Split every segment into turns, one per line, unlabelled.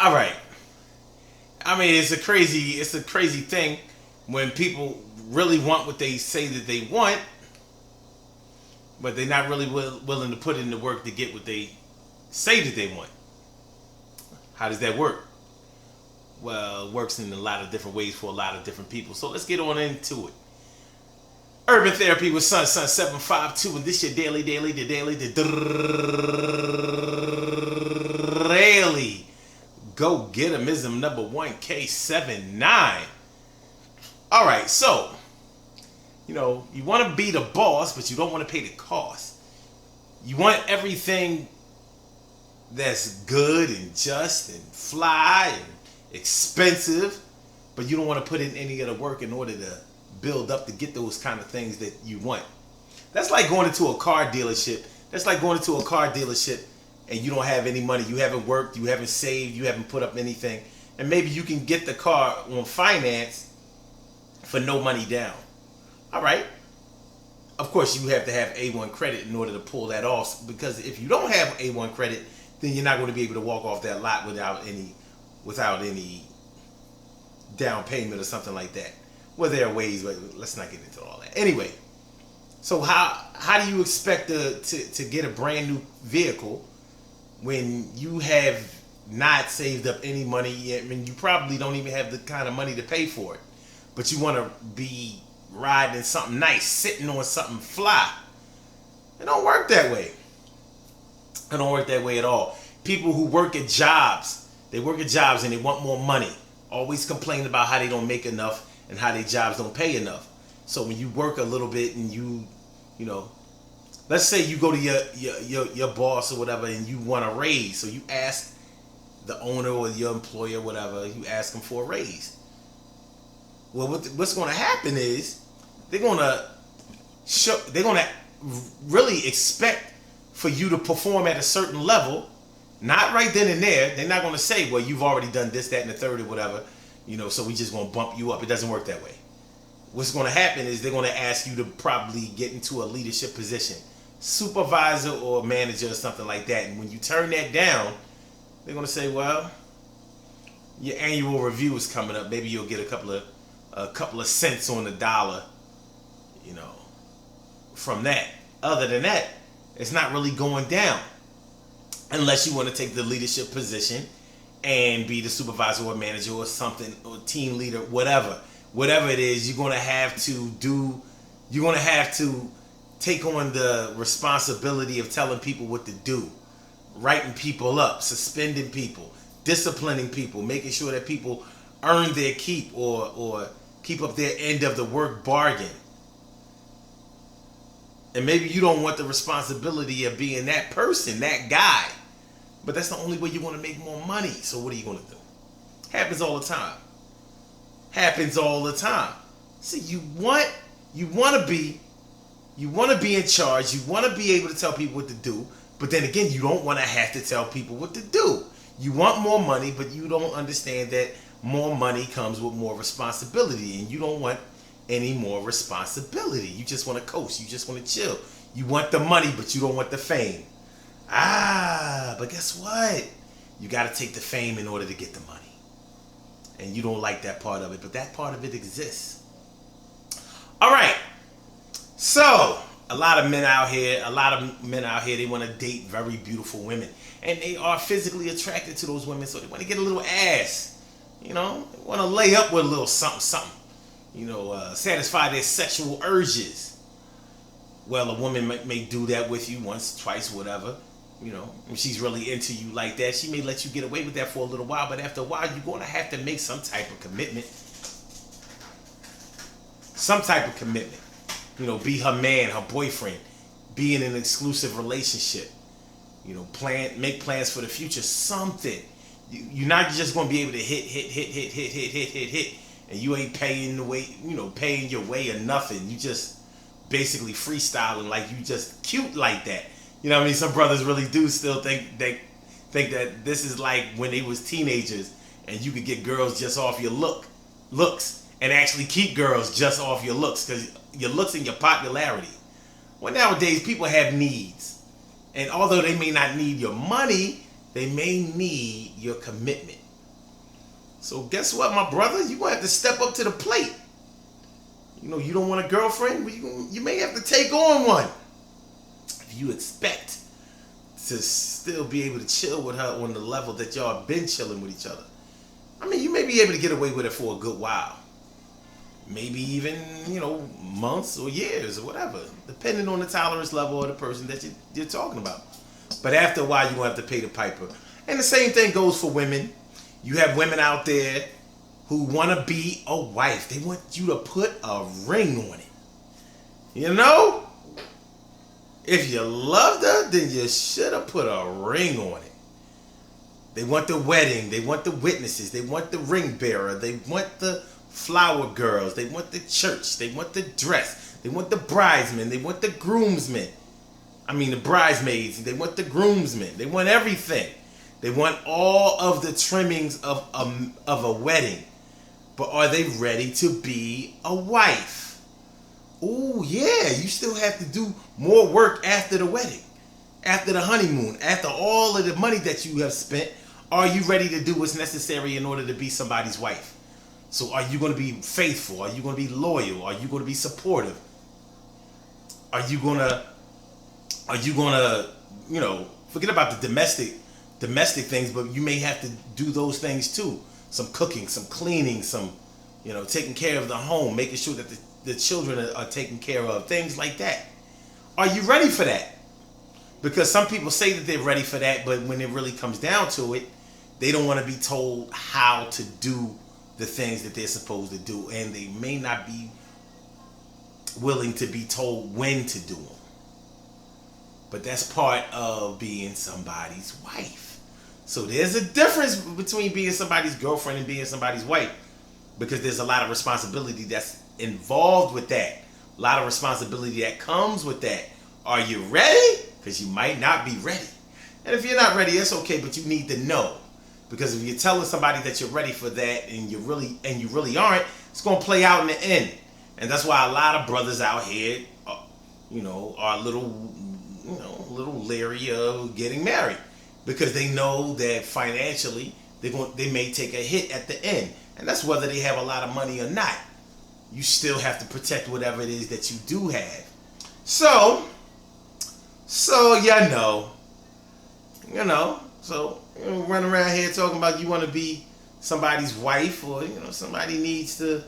All right. I mean, it's a crazy thing when people really want what they say that they want, but they're not really willing to put in the work to get what they say that they want. How does that work? Well, it works in a lot of different ways for a lot of different people. So let's get on into it. Urban Therapy with Sun 752, and this your the daily go get 'emism number 1K79. All right, so you want to be the boss, but you don't want to pay the cost. You want everything that's good and just and fly and expensive, but you don't want to put in any of the work in order to build up to get those kind of things that you want. That's like going into a car dealership. That's like going into a car dealership and you don't have any money. You haven't worked, you haven't saved, you haven't put up anything. And maybe you can get the car on finance for no money down. All right. Of course, you have to have A1 credit in order to pull that off, because if you don't have A1 credit, then you're not going to be able to walk off that lot without any down payment or something like that. Well, there are ways, but let's not get into all that. Anyway, so how do you expect to get a brand new vehicle when you have not saved up any money yet? I mean, you probably don't even have the kind of money to pay for it, but you want to be riding something nice, sitting on something fly. It don't work that way. It don't work that way at all. People who work at jobs, they work at jobs and they want more money. Always complain about how they don't make enough and how their jobs don't pay enough. So when you work a little bit and you let's say you go to your boss or whatever and you want a raise. So you ask the owner or your employer, whatever, you ask them for a raise. Well, what's going to happen is they're going to really expect for you to perform at a certain level. Not right then and there. They're not going to say, well, you've already done this, that, and the third or whatever, so we just going to bump you up. It doesn't work that way. What's going to happen is they're going to ask you to probably get into a leadership position, supervisor or manager or something like that. And when you turn that down, they're going to say, well, your annual review is coming up. Maybe you'll get a couple of cents on the dollar, from that. Other than that, it's not really going down. Unless you want to take the leadership position and be the supervisor or manager or something, or team leader, whatever it is, you're going to have to take on the responsibility of telling people what to do, writing people up, suspending people, disciplining people, making sure that people earn their keep or keep up their end of the work bargain. And maybe you don't want the responsibility of being that person, that guy. But that's the only way you want to make more money. So what are you going to do? Happens all the time. See, you want to be in charge. You want to be able to tell people what to do. But then again, you don't want to have to tell people what to do. You want more money, but you don't understand that more money comes with more responsibility, and you don't want any more responsibility. You just want to coast. You just want to chill. You want the money, but you don't want the fame. But guess what? You got to take the fame in order to get the money. And you don't like that part of it, but that part of it exists. All right. So, a lot of men out here, they want to date very beautiful women. And they are physically attracted to those women, so they want to get a little ass. They want to lay up with a little something. Satisfy their sexual urges. Well, a woman may do that with you once, twice, whatever. If she's really into you like that, she may let you get away with that for a little while, but after a while, you're going to have to make some type of commitment. Be her man, her boyfriend, be in an exclusive relationship. Make plans for the future, something. You're not just going to be able to hit, and you ain't paying your way or nothing. You just basically freestyling like you just cute like that. Some brothers really do still think that this is like when they was teenagers and you could get girls just off your looks and actually keep girls just off your looks, because your looks and your popularity. Well, nowadays people have needs, and although they may not need your money, they may need your commitment. So guess what, my brother? You're going to have to step up to the plate. You know, you don't want a girlfriend? You may have to take on one. If you expect to still be able to chill with her on the level that y'all have been chilling with each other. I mean, you may be able to get away with it for a good while. Maybe even, months or years or whatever, depending on the tolerance level of the person that you're talking about. But after a while, you're going to have to pay the piper. And the same thing goes for women. You have women out there who want to be a wife. They want you to put a ring on it. You know? If you loved her, then you should have put a ring on it. They want the wedding. They want the witnesses. They want the ring bearer. They want the flower girls. They want the church. They want the dress. They want the bridesmen. They want the groomsmen. I mean the bridesmaids. They want the groomsmen. They want everything. They want all of the trimmings of a wedding. But are they ready to be a wife? Oh yeah, you still have to do more work after the wedding, after the honeymoon, after all of the money that you have spent. Are you ready to do what's necessary in order to be somebody's wife? So are you going to be faithful? Are you going to be loyal? Are you going to be supportive? Are you going to, forget about the domestic things, but you may have to do those things too. Some cooking, some cleaning, some, taking care of the home, making sure that the children are taken care of, things like that. Are you ready for that? Because some people say that they're ready for that, but when it really comes down to it, they don't want to be told how to do the things that they're supposed to do, and they may not be willing to be told when to do them. But that's part of being somebody's wife. So there's a difference between being somebody's girlfriend and being somebody's wife, because there's a lot of responsibility that's involved with that. A lot of responsibility that comes with that. Are you ready? Because you might not be ready. And if you're not ready, it's okay, but you need to know. Because if you're telling somebody that you're ready for that and you really aren't, it's going to play out in the end. And that's why a lot of brothers out here, are a little leery of getting married, because they know that financially they may take a hit at the end. And that's whether they have a lot of money or not. You still have to protect whatever it is that you do have. So run around here talking about you want to be somebody's wife, or somebody needs to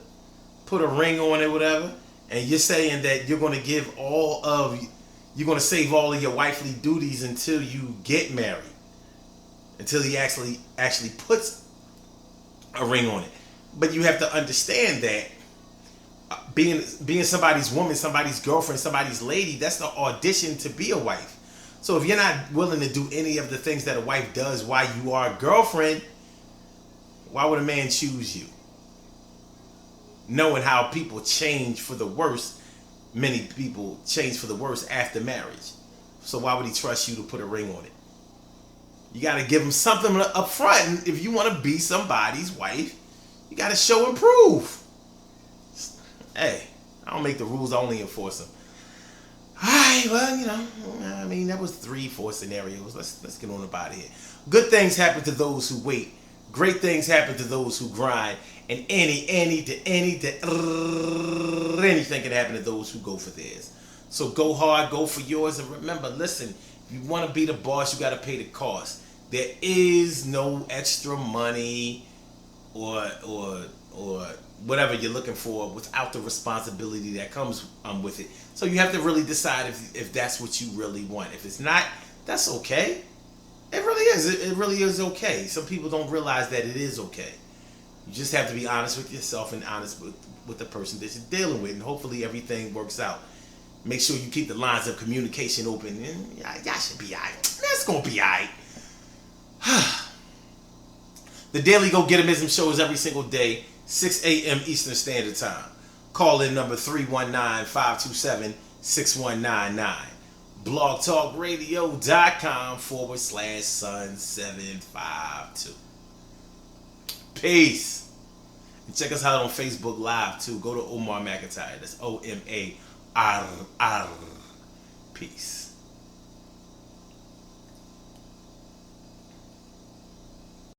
put a ring on it, whatever, and you're saying that you're going to save all of your wifely duties until you get married, until he actually puts a ring on it. But you have to understand that being somebody's woman, somebody's girlfriend, somebody's lady, that's the audition to be a wife. So if you're not willing to do any of the things that a wife does while you are a girlfriend, why would a man choose you? Knowing how people change for the worse, many people change for the worse after marriage. So why would he trust you to put a ring on it? You got to give him something up front. And if you want to be somebody's wife, you got to show and prove. Hey, I don't make the rules, I only enforce them. Alright, well, that was 3-4 scenarios. Let's get on about it here. Good things happen to those who wait. Great things happen to those who grind. And anything can happen to those who go for theirs. So go hard, go for yours, and remember, listen, if you want to be the boss, you got to pay the cost. There is no extra money or whatever you're looking for without the responsibility that comes with it. So you have to really decide if that's what you really want. If it's not, that's okay. It really is. It really is okay. Some people don't realize that it is okay. You just have to be honest with yourself and honest with the person that you're dealing with, and hopefully everything works out. Make sure you keep the lines of communication open, and y'all should be all right. That's going to be all right. The Daily Go Getimism show is every single day, 6 a.m. Eastern Standard Time. Call in number 319-527-6199. blogtalkradio.com/Sun752. Peace. And check us out on Facebook Live too. Go to Omar McIntyre. That's OMARR. Peace.